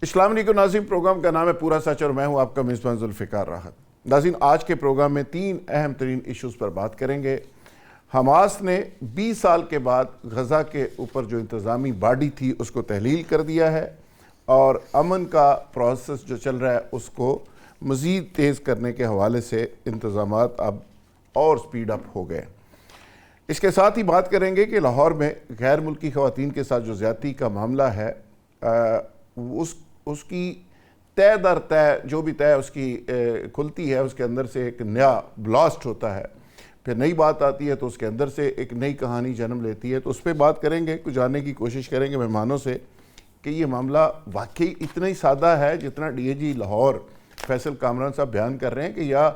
السلام علیکم ناظرین، پروگرام کا نام ہے پورا سچ اور میں ہوں آپ کا میزبان ذوالفقار راحت۔ ناظرین، آج کے پروگرام میں 3 اہم ترین ایشوز پر بات کریں گے۔ حماس نے 20 سال کے بعد غزہ کے اوپر جو انتظامی باڈی تھی اس کو تحلیل کر دیا ہے، اور امن کا پروسیس جو چل رہا ہے اس کو مزید تیز کرنے کے حوالے سے انتظامات اب اور سپیڈ اپ ہو گئے۔ اس کے ساتھ ہی بات کریں گے کہ لاہور میں غیر ملکی خواتین کے ساتھ جو زیادتی کا معاملہ ہے، اس کی طے در طے جو بھی طے اس کی کھلتی ہے، اس کے اندر سے ایک نیا بلاسٹ ہوتا ہے، پھر نئی بات آتی ہے تو اس کے اندر سے ایک نئی کہانی جنم لیتی ہے۔ تو اس پہ بات کریں گے، کچھ جاننے کی کوشش کریں گے مہمانوں سے کہ یہ معاملہ واقعی اتنا ہی سادہ ہے جتنا ڈی اے جی لاہور فیصل کامران صاحب بیان کر رہے ہیں، کہ یا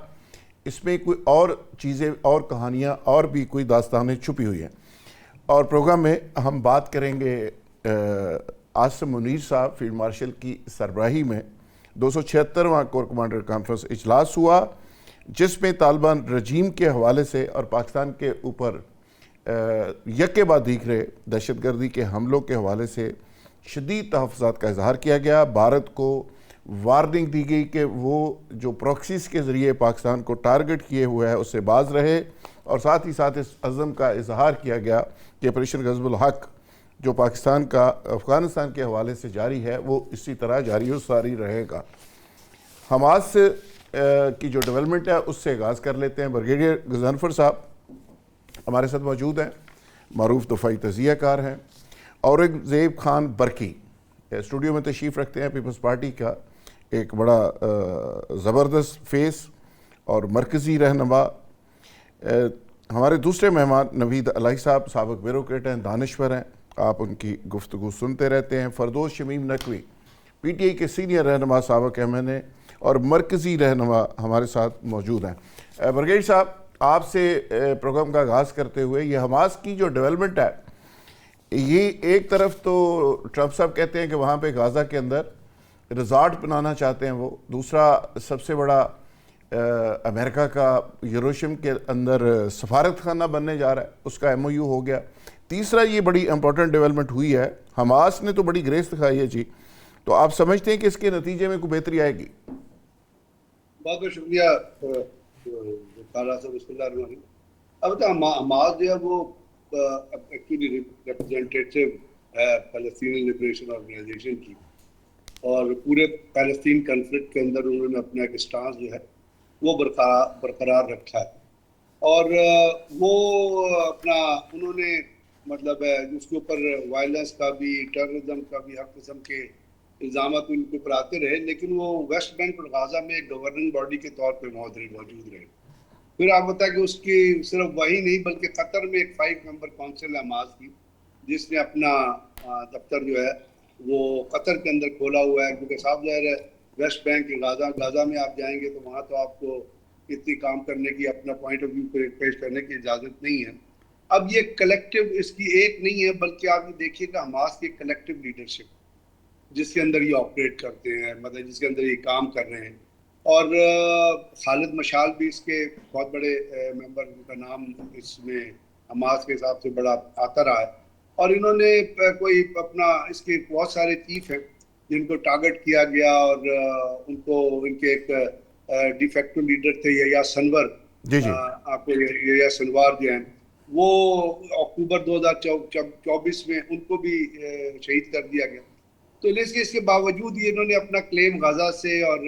اس میں کوئی اور چیزیں اور کہانیاں اور بھی کوئی داستانیں چھپی ہوئی ہیں۔ اور پروگرام میں ہم بات کریں گے عاصم منیر صاحب فیلڈ مارشل کی سربراہی میں 276واں کور کمانڈر کانفرنس اجلاس ہوا، جس میں طالبان رجیم کے حوالے سے اور پاکستان کے اوپر یکے بعد دیگرے دہشت گردی کے حملوں کے حوالے سے شدید تحفظات کا اظہار کیا گیا۔ بھارت کو وارننگ دی گئی کہ وہ جو پروکسیز کے ذریعے پاکستان کو ٹارگٹ کیے ہوئے ہے اس سے باز رہے، اور ساتھ ہی ساتھ اس عزم کا اظہار کیا گیا کہ آپریشن غضب الحق جو پاکستان کا افغانستان کے حوالے سے جاری ہے وہ اسی طرح جاری و ساری رہے گا۔ حماس کی جو ڈیولپمنٹ ہے اس سے آغاز کر لیتے ہیں۔ بریگیڈیئر غضنفر صاحب ہمارے ساتھ موجود ہیں، معروف دفاعی تجزیہ کار ہیں۔ اورنگزیب خان برقی اسٹوڈیو میں تشریف رکھتے ہیں، پیپلز پارٹی کا ایک بڑا زبردست فیس اور مرکزی رہنما۔ ہمارے دوسرے مہمان نوید الہی صاحب سابق بیوروکریٹ ہیں، دانشور ہیں، آپ ان کی گفتگو سنتے رہتے ہیں۔ Firdous Shamim Naqvi P T I کے سینئر رہنما سابق ایم این اے اور مرکزی رہنما ہمارے ساتھ موجود ہیں۔ برگیڈ صاحب، آپ سے پروگرام کا آغاز کرتے ہوئے، یہ حماس کی جو ڈیولپمنٹ ہے، یہ ایک طرف تو ٹرمپ صاحب کہتے ہیں کہ وہاں پہ غازہ کے اندر ریزارٹ بنانا چاہتے ہیں وہ، دوسرا سب سے بڑا امریکہ کا یروشلم کے اندر سفارت خانہ بننے جا رہا ہے، اس کا ایم او یو ہو گیا۔ تیسرا یہ بڑی امپورٹنٹ ڈیولپمنٹ ہوئی ہے، حماس نے تو بڑی گریس دکھائی ہے جی، تو آپ سمجھتے ہیں کہ اس کے نتیجے میں کوئی بہتری آئے گی؟ بہت بہت شکریہ بسم اللہ الرحمن الرحیم۔ اب حماس جو ہے وہ ایکچولی ریپرزینٹیٹیو ہے فلسطینی لبریشن آرگنائزیشن کی، اور پورے فلسطین کنفلکٹ کے اندر انہوں نے اپنا ایک اسٹانس جو ہے وہ برقرار رکھا ہے، اور وہ اپنا انہوں نے مطلب ہے اس کے اوپر وائلنس کا بھی، ٹیررزم کا بھی، ہر قسم کے الزامات ان کے اوپر آتے رہے، لیکن وہ ویسٹ بینک اور غازہ میں ایک گورننگ باڈی کے طور پہ موجود رہے۔ پھر آپ بتائیں کہ اس کی صرف وہی نہیں بلکہ قطر میں ایک 5 ممبر کونسل ہے حماس کی، جس نے اپنا دفتر جو ہے وہ قطر کے اندر کھولا ہوا ہے، کیونکہ صاحب ظاہر ہے ویسٹ بینک غازہ میں آپ جائیں گے تو وہاں تو آپ کو اتنی کام کرنے کی، اپنا پوائنٹ آف ویو پیش کرنے کی اجازت نہیں ہے۔ اب یہ کلیکٹیو اس کی ایک نہیں ہے، بلکہ آپ یہ دیکھیے کہ حماس کی کلیکٹیو لیڈرشپ جس کے اندر یہ آپریٹ کرتے ہیں، مطلب جس کے اندر یہ کام کر رہے ہیں، اور خالد مشال بھی اس کے بہت بڑے ممبر، ان کا نام اس میں حماس کے حساب سے بڑا آتا رہا ہے، اور انہوں نے کوئی اپنا اس کے بہت سارے چیف ہیں جن کو ٹارگٹ کیا گیا، اور ان کو ان کے ایک ڈی فیکٹو لیڈر تھے یا سنور، جی جی آپ کو یا سنوار جو ہیں، وہ اکتوبر 2024 میں ان کو بھی شہید کر دیا گیا۔ تو اس کے باوجود یہ انہوں نے اپنا کلیم غزہ سے اور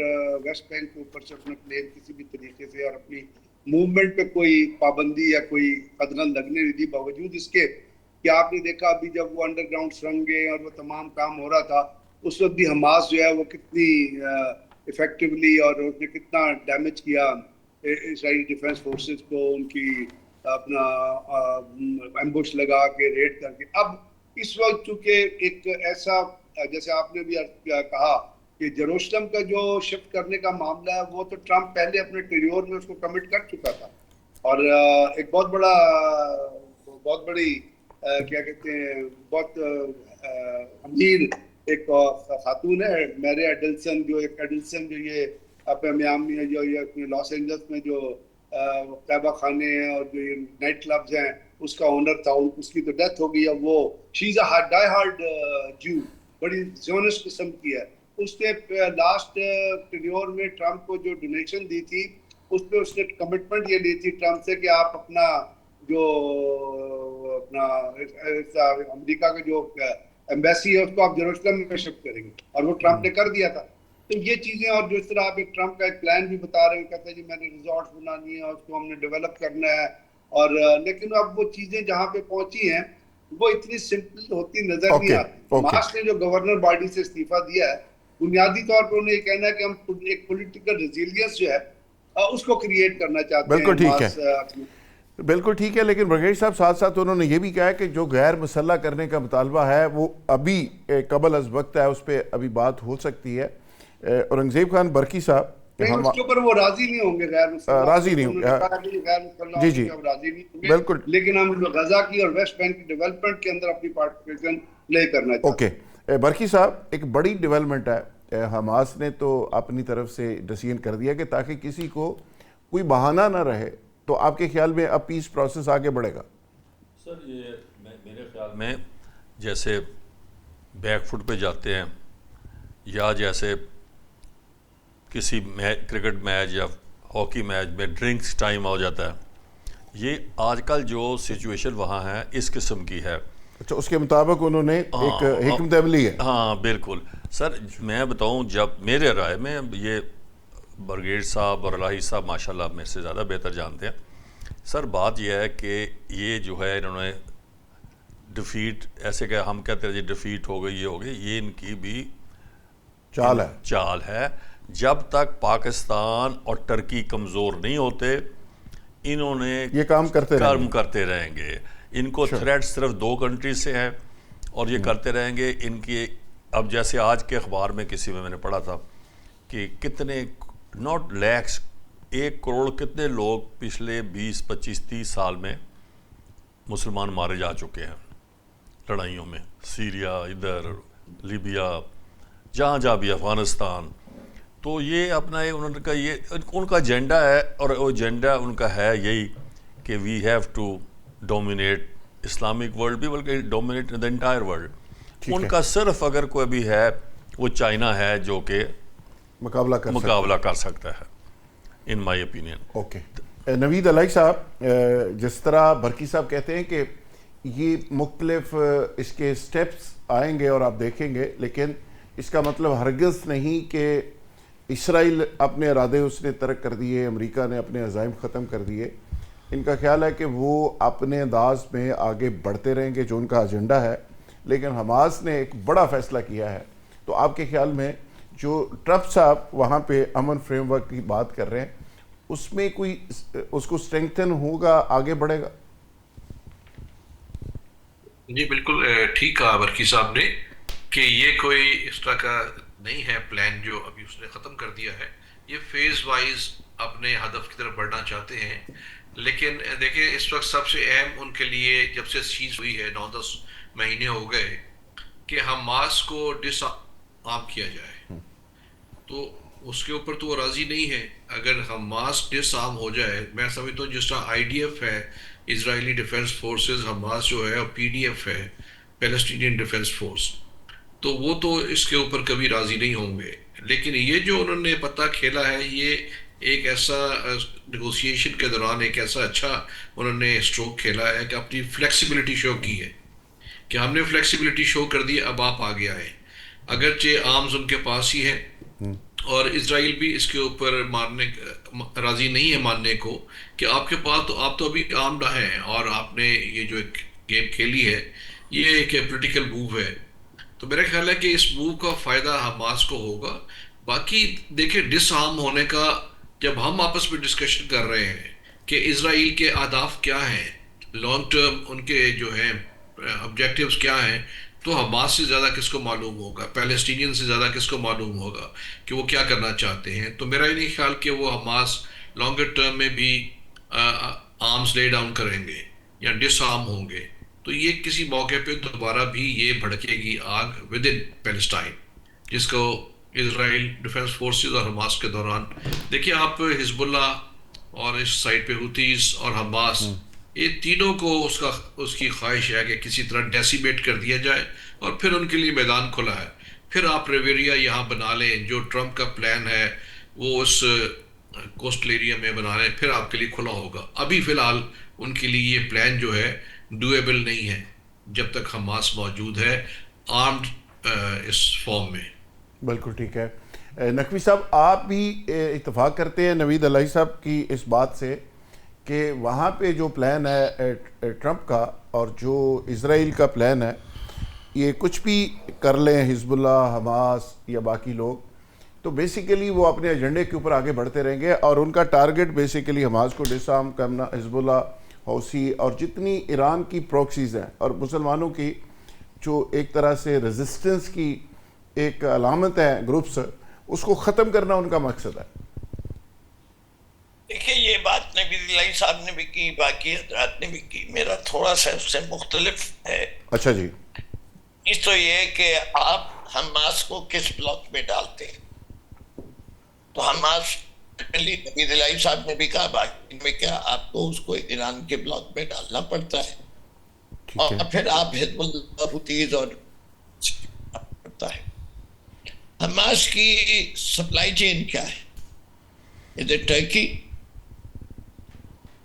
ویسٹ بینک کے اوپر سے اپنا کلیم کسی بھی طریقے سے، اور اپنی موومنٹ پہ کوئی پابندی یا کوئی قدغن لگنے نہیں دی، باوجود اس کے کہ آپ نے دیکھا ابھی جب وہ انڈر گراؤنڈ سرنگیں اور وہ تمام کام ہو رہا تھا، اس وقت بھی حماس جو ہے وہ کتنی افیکٹولی اور اس نے کتنا ڈیمیج کیا اسرائیلی ڈیفنس فورسز کو، ان کی اپنا ایمبوش لگا کے ریڈ کر کے۔ اب اس وقت چونکہ ایک ایسا، جیسے آپ نے بھی کہا کہ جروسلم کا جو شفٹ کرنے کا معاملہ ہے، وہ تو ٹرمپ پہلے اپنے ٹیریور میں اس کو کمٹ کر چکا تھا، اور ایک بہت بڑی کیا کہتے ہیں، بہت امیر ایک خاتون ہے میری ایڈلسن، جو یہ اپنے میامی ہے، جو یہ لاس اینجلس میں جو قہوہ خانے ہیں اور جو نائٹ کلبز ہیں اس کا اونر تھا، اس کی تو ڈیتھ ہو گئی ہے۔ وہ شی از اے ڈائی ہارڈ جو، بڑی زیونسٹ قسم کی ہے، اس نے لاسٹ ٹینیور میں ٹرمپ کو جو ڈونیشن دی تھی اس پہ اس نے کمٹمنٹ یہ لی تھی ٹرمپ سے کہ آپ اپنا جو اپنا امریکہ کا جو ایمبیسی ہے اس کو آپ جیروسلم میں شفٹ کریں گے، اور وہ ٹرمپ نے کر دیا تھا. تو یہ چیزیں، اور جس طرح آپ ایک ٹرمپ کا ایک پلان بھی بتا رہے ہیں، کہتے ہیں جی میں نے ریزورٹس بنانی ہے اور اس کو ہم نے ڈیولپ کرنا ہے، اور لیکن اب وہ چیزیں جہاں پہ پہنچی ہیں وہ اتنی سمپل ہوتی نظر نہیں آتی. مارش نے جو گورنر باڈی سے استعفیٰ دیا ہے، بنیادی طور پر انہیں یہ کہنا ہے کہ ہم ایک پولیٹیکل ریزیلینس جو ہے اس کو کریٹ کرنا چاہتے ہیں. بالکل ٹھیک ہے، بالکل ٹھیک ہے، لیکن برگیش صاحب ساتھ ساتھ انہوں نے یہ بھی کہا ہے کہ جو غیر مسلح کرنے کا مطالبہ ہے وہ ابھی قبل از وقت ہے، اس پہ ابھی بات ہو سکتی ہے. اورنگزیب خان برقی صاحب اس کے اوپر وہ راضی نہیں ہوں گے، غیر مسلح راضی نہیں ہوں گے، جی جی راضی نہیں ہوں گے، بالکل، لیکن ہم غزہ کی اور ویسٹ بینک کی ڈیولپمنٹ کے اندر اپنی پارٹیسپیشن پلے کرنا چاہتے ہیں. اوکے برقی صاحب، ایک بڑی ڈیولپمنٹ ہے، حماس نے تو اپنی طرف سے ڈیسیژن کر دیا کہ تاکہ کسی کو کوئی بہانہ نہ رہے، تو آپ کے خیال میں اب پیس پروسیس آگے بڑھے گا؟ سر یہ میرے خیال میں جیسے بیک فٹ پہ جاتے ہیں، یا جیسے کسی کرکٹ میچ یا ہاکی میچ میں ڈرنکس ٹائم ہو جاتا ہے، یہ آج کل جو سچویشن وہاں ہے اس قسم کی ہے. اچھا، اس کے مطابق انہوں نے ایک حکمت عملی ہے. ہاں بالکل سر، میں بتاؤں جب میرے رائے میں یہ برگیڈ صاحب اور الہی صاحب ماشاءاللہ میرے سے زیادہ بہتر جانتے ہیں. سر بات یہ ہے کہ یہ جو ہے انہوں نے ڈیفیٹ، ایسے کہ ہم کہتے ہیں جی ڈیفیٹ ہو گئی، یہ ہو گئی، یہ ان کی بھی چال ہے. جب تک پاکستان اور ٹرکی کمزور نہیں ہوتے انہوں نے یہ کام کرتے رہیں گے. ان کو تھریٹ صرف 2 کنٹریز سے ہے اور یہ کرتے رہیں گے. ان کی اب جیسے آج کے اخبار میں کسی میں نے پڑھا تھا کہ کتنے ناٹ لیکس 1 کروڑ کتنے لوگ پچھلے 20 25 30 سال میں مسلمان مارے جا چکے ہیں لڑائیوں میں، سیریا، ادھر لیبیا، جہاں بھی، افغانستان. تو یہ اپنا ان کا یہ ان کا ایجنڈا ہے، اور وہ ایجنڈا ان کا ہے یہی کہ we have to dominate Islamic world بھی، بلکہ ڈومینیٹ دا انٹائر ورلڈ. ان کا صرف اگر کوئی بھی ہے وہ چائنا ہے جو کہ مقابلہ کر سکتا ہے ان مائی اوپینین. اوکے نوید علیہ صاحب، جس طرح برقی صاحب کہتے ہیں کہ یہ مختلف اس کے سٹیپس آئیں گے اور آپ دیکھیں گے، لیکن اس کا مطلب ہرگز نہیں کہ اسرائیل اپنے ارادے اس نے ترک کر دیے، امریکہ نے اپنے عزائم ختم کر دیے. ان کا خیال ہے کہ وہ اپنے انداز میں آگے بڑھتے رہیں گے جو ان کا ایجنڈا ہے، لیکن حماس نے ایک بڑا فیصلہ کیا ہے. تو آپ کے خیال میں جو ٹرمپ صاحب وہاں پہ امن فریم ورک کی بات کر رہے ہیں، اس میں کوئی اس کو اسٹرینگتھن ہوگا، آگے بڑھے گا؟ جی بالکل ٹھیک کہا برقی صاحب نے کہ یہ کوئی اس طرح کا نہیں ہے پلان جو ابھی اس نے ختم کر دیا ہے. یہ فیز وائز اپنے ہدف کی طرف بڑھنا چاہتے ہیں. لیکن دیکھیں اس وقت سب سے اہم ان کے لیے جب سے چیز ہوئی ہے 9-10 مہینے ہو گئے کہ حماس کو ڈس آرم کیا جائے. تو اس کے اوپر تو وہ راضی نہیں ہے. اگر حماس ڈس آرم ہو جائے، میں سمجھتا ہوں جس طرح IDF ہے اسرائیلی ڈیفنس فورسز، حماس جو ہے اور PDF ہے پیلسٹینین ڈیفنس فورس، تو وہ تو اس کے اوپر کبھی راضی نہیں ہوں گے. لیکن یہ جو انہوں نے پتہ کھیلا ہے، یہ ایک ایسا نیگوسیشن کے دوران ایک ایسا اچھا انہوں نے اسٹروک کھیلا ہے کہ اپنی فلیکسیبلٹی شو کی ہے کہ ہم نے فلیکسیبلٹی شو کر دی، اب آپ آگے آئے. اگرچہ آرمز ان کے پاس ہی ہے اور اسرائیل بھی اس کے اوپر راضی نہیں ہے ماننے کو کہ آپ کے پاس تو آپ تو ابھی آرمڈ ہیں اور آپ نے یہ جو ایک گیم کھیلی ہے یہ ایک پولیٹیکل موو ہے. تو میرا خیال ہے کہ اس موو کا فائدہ حماس کو ہوگا. باقی دیکھیں ڈس آرم ہونے کا جب ہم آپس میں ڈسکشن کر رہے ہیں کہ اسرائیل کے اہداف کیا ہیں، لانگ ٹرم ان کے جو ہیں آبجیکٹیوز کیا ہیں، تو حماس سے زیادہ کس کو معلوم ہوگا، پیلسٹینین سے زیادہ کس کو معلوم ہوگا کہ وہ کیا کرنا چاہتے ہیں. تو میرا یہ نہیں خیال کہ وہ حماس لانگر ٹرم میں بھی آرمز لے ڈاؤن کریں گے یا ڈس آرم ہوں گے. تو یہ کسی موقع پہ دوبارہ بھی یہ بھڑکے گی آگ ود ان پیلسٹائن، جس کو اسرائیل ڈیفنس فورسز اور حماس کے دوران دیکھیے آپ حزب اللہ اور اس سائڈ پہ حوتیز اور حماس، یہ تینوں کو اس کی خواہش ہے کہ کسی طرح ڈیسیمیٹ کر دیا جائے اور پھر ان کے لیے میدان کھلا ہے. پھر آپ ریویریا یہاں بنا لیں، جو ٹرمپ کا پلان ہے وہ اس کوسٹل ایریا میں بنا لیں، پھر آپ کے لیے کھلا ہوگا. ابھی فی الحال ان کے لیے یہ پلان جو ہے ڈویبل نہیں ہے جب تک حماس موجود ہے آرمڈ اس فارم میں. بالکل ٹھیک ہے. نقوی صاحب آپ بھی اتفاق کرتے ہیں نوید علیہ صاحب کی اس بات سے کہ وہاں پہ جو پلان ہے ٹرمپ کا اور جو اسرائیل کا پلان ہے، یہ کچھ بھی کر لیں حزب اللہ، حماس یا باقی لوگ، تو بیسیکلی وہ اپنے ایجنڈے کے اوپر آگے بڑھتے رہیں گے اور ان کا ٹارگٹ بیسیکلی حماس کو ڈس آرم کرنا، حزب اللہ، حوثی اور جتنی ایران کی پروکسیز ہیں اور مسلمانوں کی جو ایک طرح سے ریزسٹنس کی ایک علامت ہے گروپس، اس کو ختم کرنا ان کا مقصد ہے. دیکھیں یہ بات نبی علیہ صاحب نے بھی کی، باقی حضرات نے بھی کی، میرا تھوڑا سا اس سے مختلف ہے. اچھا جی. اس تو یہ کہ آپ حماس کو کس بلاک میں ڈالتے ہیں. تو حماس نبی علیہ صاحب نے بھی کہا، باقی میں کیا آپ کو اس کو ایران کے بلاک میں ڈالنا پڑتا ہے اور پھر آپ حزب اللہ حوثیز اور پڑتا ہے. حماس کی سپلائی چین کیا ہے؟ Is it Turkey?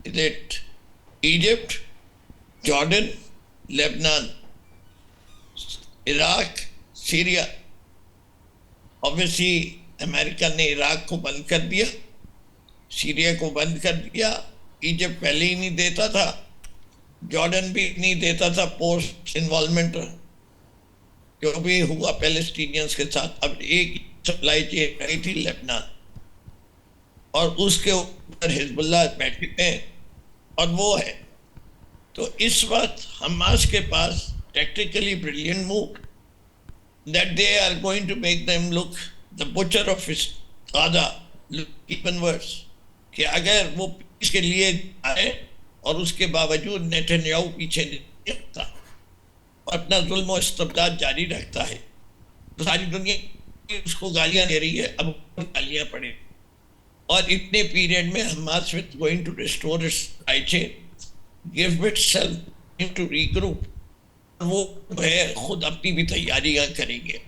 Is it Egypt, Jordan, Lebanon, Iraq, Syria? Obviously امریکہ نے عراق کو بند کر دیا، سیریا کو بند کر دیا، ایجپٹ پہلے ہی نہیں دیتا تھا، جارڈن بھی نہیں دیتا تھا پوسٹ انوالومنٹ جو بھی ہوا پیلسٹینینز کے ساتھ. اب ایک سپلائی چین رہی تھی لیبنان، اور اس کے اوپر حزب اللہ بیٹھے ہیں اور وہ ہے. تو اس وقت حماس کے پاس tactically brilliant move that they are going to make them look the butcher of his Gaza look even worse. کہ اگر وہ اس کے لیے آئے اور اس کے باوجود نیتنیاہو پیچھے نہیں رکھتا اور اپنا ظلم و استبداد جاری رکھتا ہے، تو ساری دنیا اس کو گالیاں دے رہی ہے، اب گالیاں پڑے. اور اتنے پیریڈ میں Hamas is going to restore its supply chain, give itself into regroup. وہ ہے خود اپنی بھی تیاریاں کریں گے.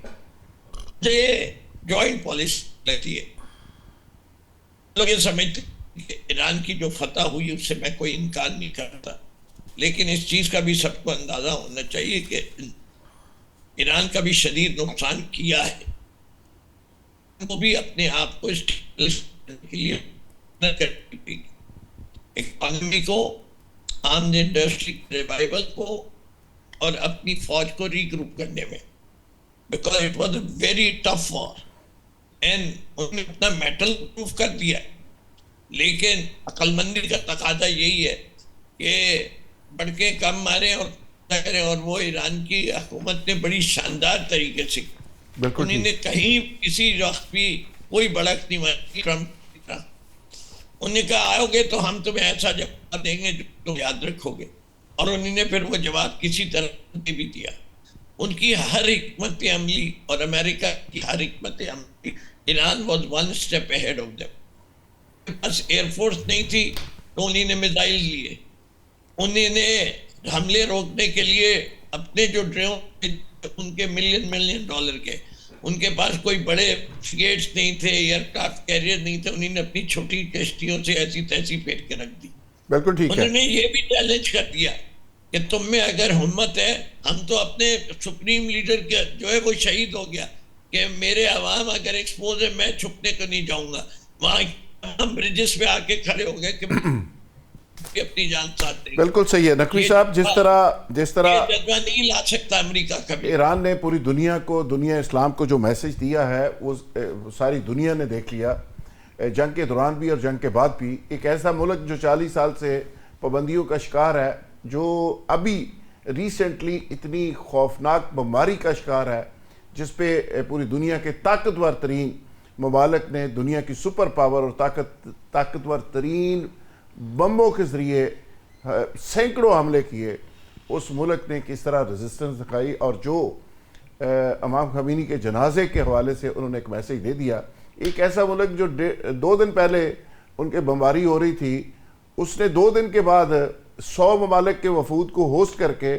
یہ جوائنٹ پالیسی لگتی ہے. لوگ یہ سمجھتے کہ ایران کی جو فتح ہوئی اس سے میں کوئی انکار نہیں کرتا، لیکن اس چیز کا بھی سب کو اندازہ ہونا چاہیے کہ ایران کا بھی شدید نقصان کیا ہے. وہ بھی اپنے آپ کو اس کے لیے اکانومی کو، آرمز انڈسٹری ریوائول کو اور اپنی فوج کو ری گروپ کرنے میں. Because it was a very tough war and انہوں نے اپنا میٹل پروف کر دیا. لیکن عقل مندی کا تقاضا یہی ہے کہ بڑکے کم ماریں اور وہ ایران کی حکومت نے بڑی شاندار طریقے سے انہوں نے کہیں کسی وقت بھی کوئی بڑک نہیں ماری. ٹرمپ انہوں نے کہا آؤ گے تو ہم تمہیں ایسا جواب دیں گے جو تم یاد رکھو گے، اور انہوں نے پھر وہ جواب کسی طرح بھی دیا. ان کی ہر حکمت عملی اور امریکہ کی ہر حکمت عملی، Iran was one step ahead of them. بس ایئر فورس نہیں تھی تو انہوں نے میزائل لیے، انہوں نے حملے روکنے کے لیے اپنے جو ڈرون ان کے ملین ڈالر کے، ان کے پاس کوئی بڑے فریگیٹس نہیں تھے، ایئر کرافٹ کیریئر نہیں تھے، انہوں نے اپنی چھوٹی کشتیوں سے ایسی تیسی پھیر کے رکھ دی. بالکل ٹھیک ہے. انہوں نے یہ بھی چیلنج کر دیا کہ تم میں اگر ہمت ہے، ہم تو اپنے سپریم لیڈر کے جو ہے وہ شہید ہو گیا کہ میرے عوام اگر ایکسپوز ہے میں چھپنے کو نہیں جاؤں گا. وہاں ہم برجز پہ آ کے کھڑے ہو گئے کہ اپنی جان ساتھ دیں گے. بالکل صحیح ہے نقوی صاحب. جس طرح جذبہ نہیں لا سکتا امریکہ کبھی. ایران نے پوری دنیا کو، دنیا اسلام کو جو میسج دیا ہے وہ ساری دنیا نے دیکھ لیا، جنگ کے دوران بھی اور جنگ کے بعد بھی. ایک ایسا ملک جو 40 سال سے پابندیوں کا شکار ہے، جو ابھی ریسنٹلی اتنی خوفناک بمباری کا شکار ہے، جس پہ پوری دنیا کے طاقتور ترین ممالک نے، دنیا کی سپر پاور اور طاقتور ترین بمبوں کے ذریعے سینکڑوں حملے کیے، اس ملک نے کس طرح ریزسٹنس دکھائی اور جو امام خمینی کے جنازے کے حوالے سے انہوں نے ایک میسیج دے دیا. ایک ایسا ملک جو 2 دن پہلے ان کے بمباری ہو رہی تھی، اس نے 2 دن کے بعد 100 ممالک کے وفود کو ہوسٹ کر کے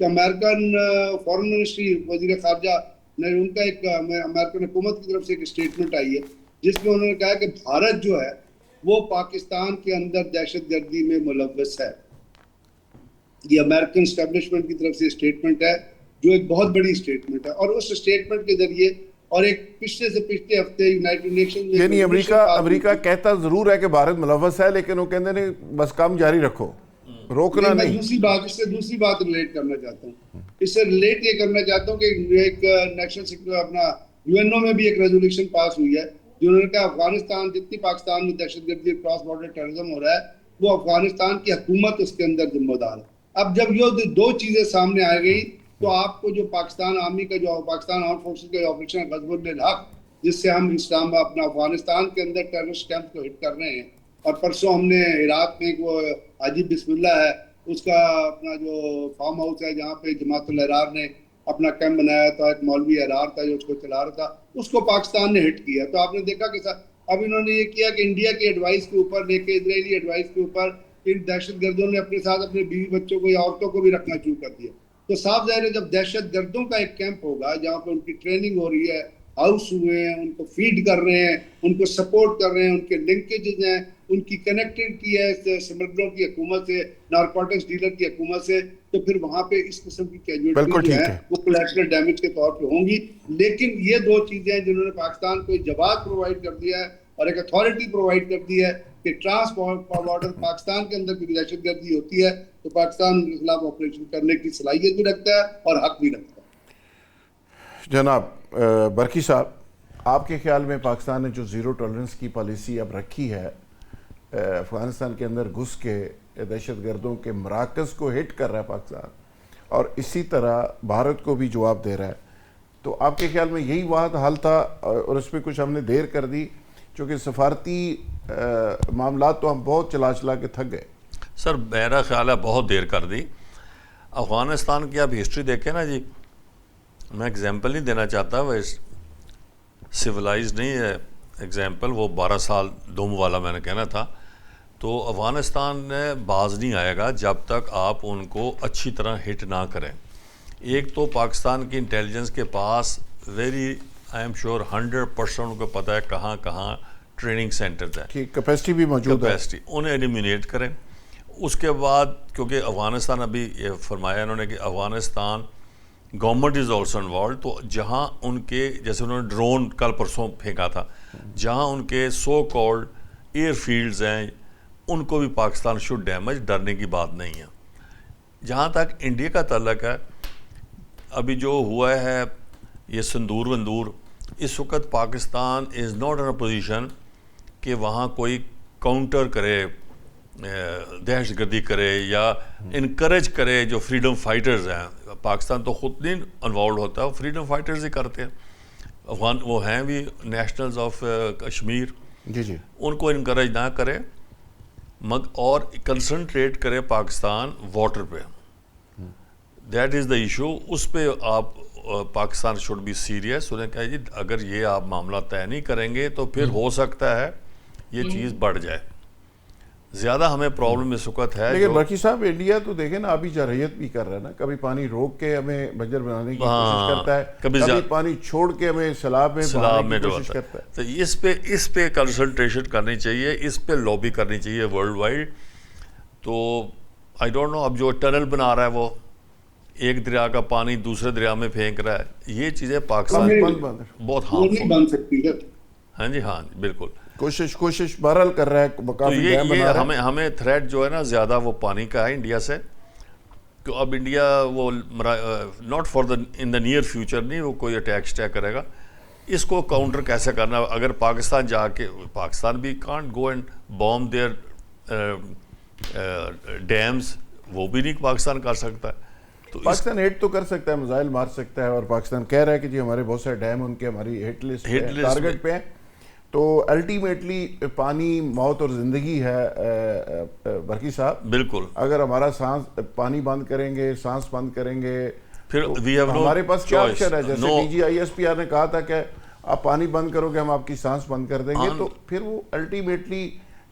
کہ امریکن فورن منسٹری وزیر خارجہ نے ان کا ایک امریکن حکومت کی طرف سے ایک اسٹیٹمنٹ آئی ہے جس میں انہوں نے کہا کہ بھارت جو ہے وہ پاکستان کے اندر دہشت گردی میں ملوث ہے. یہ امریکن اسٹیبلشمنٹ کی طرف سے اسٹیٹمنٹ ہے جو ایک بہت بڑی اسٹیٹمنٹ ہے, اور اس اسٹیٹمنٹ کے ذریعے اور ایک پچھلے سے پچھلے ہفتے یونائٹڈ نیشن میں یعنی امریکہ کہتا ضرور ہے کہ بھارت ملوث ہے, لیکن وہ کہتے ہیں بس کام جاری رکھو, روکنا نہیں. میں دوسری بات ریلیٹ کرنا چاہتا ہوں. اس سے ریلیٹ یہ کرنا چاہتا ہوں کہ ایک نیشنل سیکورٹی اپنا UN میں بھی ایک ریزولوشن پاس ہوئی ہے جنہوں نے کہا افغانستان جتنی پاکستان میں دہشت گردی کراس بارڈر ٹیررزم ہو رہا ہے وہ افغانستان کی حکومت اس کے اندر ذمہ دار ہے. اب جب یہ دو چیزیں سامنے آ گئی تو آپ کو جو پاکستان آرمی کا جو پاکستان آرم فورسز کا آپریشن غزوہ الحق جس سے ہم اسلام اپنا افغانستان کے اندر ٹیررسٹ کیمپ کو ہٹ کر رہے ہیں, اور پرسوں ہم نے عراق میں وہ حاجی بسم اللہ ہے اس کا اپنا جو فارم ہاؤس ہے جہاں پہ جماعت الحرار نے اپنا کیمپ بنایا تھا, ایک مولوی حرار تھا جو اس کو چلا رہا تھا, اس کو پاکستان نے ہٹ کیا. تو آپ نے دیکھا کہ اب انہوں نے یہ کیا کہ انڈیا کی ایڈوائس کے اوپر لے کے اسرائیلی ایڈوائس کے اوپر ان دہشت گردوں نے اپنے ساتھ اپنے بیوی بچوں کو یا عورتوں کو بھی رکھنا شروع کر دیا. تو صاف ظاہر ہے جب دہشت گردوں کا ایک کیمپ ہوگا جہاں پہ ان کی ٹریننگ ہو رہی ہے, ہاؤس ہوئے ہیں, ان کو فیڈ کر رہے ہیں, ان کو سپورٹ کر رہے ہیں, ان کے لنکیجز ہیں, ان کی کنیکٹیوٹی ہے اسمگلروں کی حکومت سے, نارکوٹکس ڈیلر کی حکومت سے, تو پھر وہاں پہ اس قسم کی کیجویلٹی جو ہے وہ کولیٹرل ڈیمیج کے طور پہ ہوں گی. لیکن یہ دو چیزیں ہیں جنہوں نے پاکستان کو ایک جواز پرووائڈ کر دیا ہے اور ایک اتھارٹی پرووائڈ کر دی ہے کہ ٹرانسپورٹ پاکستان کے اندر کوئی دہشت گردی ہوتی ہے تو پاکستان ان کے خلاف آپریشن کرنے کی صلاحیت بھی رکھتا ہے اور حق بھی رکھتا ہے. جناب برقی صاحب, آپ کے خیال میں پاکستان نے جو زیرو ٹالرنس کی پالیسی اب رکھی ہے, افغانستان کے اندر گھس کے دہشت گردوں کے مراکز کو ہٹ کر رہا ہے پاکستان, اور اسی طرح بھارت کو بھی جواب دے رہا ہے, تو آپ کے خیال میں یہی واحد حل تھا اور اس پہ کچھ ہم نے دیر کر دی چونکہ سفارتی معاملات تو ہم بہت چلا چلا کے تھک گئے؟ سر میرا خیال ہے بہت دیر کر دی. افغانستان کی آپ ہسٹری دیکھیں نا جی, میں اگزامپل نہیں دینا چاہتا, وہ سویلائز نہیں ہے اگزامپل, وہ 12 سال دوم والا میں نے کہنا تھا. تو افغانستان میں باز نہیں آئے گا جب تک آپ ان کو اچھی طرح ہٹ نہ کریں. ایک تو پاکستان کی انٹیلیجنس کے پاس آئی ایم شیور 100% ان کو پتہ ہے کہاں کہاں ٹریننگ سینٹرز ہیں, کہ کیپیسٹی بھی موجود ہے, انہیں ایلیمینیٹ کریں. اس کے بعد کیونکہ افغانستان ابھی یہ فرمایا انہوں نے کہ Afghanistan government is also involved, تو جہاں ان کے جیسے انہوں نے ڈرون کل پرسوں پھینکا تھا, جہاں ان کے سو کالڈ ایئر فیلڈز ہیں ان کو بھی پاکستان شوڈ ڈیمیج, ڈرنے کی بات نہیں ہے. جہاں تک انڈیا کا تعلق ہے, ابھی جو ہوا ہے یہ سندور وندور, اس وقت Pakistan is not in a position کہ وہاں کوئی کاؤنٹر کرے, دہشت گردی کرے یا انکریج کرے جو فریڈم فائٹرز ہیں. پاکستان تو خود نہیں انوالوڈ ہوتا, فریڈم فائٹرز ہی کرتے ہیں. افغان وہ ہیں بھی نیشنلز آف کشمیر, جی جی, ان کو انکریج نہ کرے اور کنسنٹریٹ کرے پاکستان واٹر پہ. That is the issue. اس پہ آپ پاکستان شوڈ بی سیریس. انہیں کہا جی اگر یہ آپ معاملہ طے نہیں کریں گے تو پھر ہو سکتا ہے یہ چیز بڑھ جائے. زیادہ ہمیں پرابلم اس وقت ہے. لیکن برقی صاحب انڈیا تو دیکھیں نا ابھی جرحیت بھی کر رہا ہے نا, کبھی پانی روک کے ہمیں بنجر بنانے کی کوشش کرتا ہے, کبھی پانی چھوڑ کے ہمیں سیلاب میں بہانے کی کوشش کرتا ہے. تو اس پہ کنسنٹریشن کرنی چاہیے, اس پہ لابی کرنی چاہیے ورلڈ وائڈ. تو آئی ڈونٹ نو اب جو ٹنل بنا رہا ہے وہ ایک دریا کا پانی دوسرے دریا میں پھینک رہا ہے, یہ چیزیں پاکستان بہت ہارمفل. ہاں جی ہاں بالکل, کوشش بہرحال کر رہا ہے, کافی ڈیم بنا رہا ہے. ہمیں تھریٹ جو ہے نا زیادہ وہ پانی کا ہے انڈیا سے. کہ اب انڈیا وہ not for in the near future نہیں وہ کوئی اٹیک کرے گا. اس کو کاؤنٹر کیسے کرنا, اگر پاکستان جا کے, پاکستان بھی can't go and bomb their dams, وہ بھی نہیں پاکستان کر سکتا. تو پاکستان ہٹ تو کر سکتا ہے, میزائل مار سکتا ہے, اور پاکستان کہہ رہا ہے کہ جی ہمارے بہت سارے ڈیم ان کے ہماری ہٹ لسٹ ٹارگٹ پہ ہیں. تو الٹیمیٹلی پانی موت اور زندگی ہے برقی صاحب. بالکل, اگر ہمارا سانس پانی بند کریں گے, سانس بند کریں گے, پھر ہمارے پاس کیا آپشن ہے. جیسے DGISPR نے کہا تھا کہ آپ پانی بند کرو گے ہم آپ کی سانس بند کر دیں گے, تو پھر وہ الٹیمیٹلی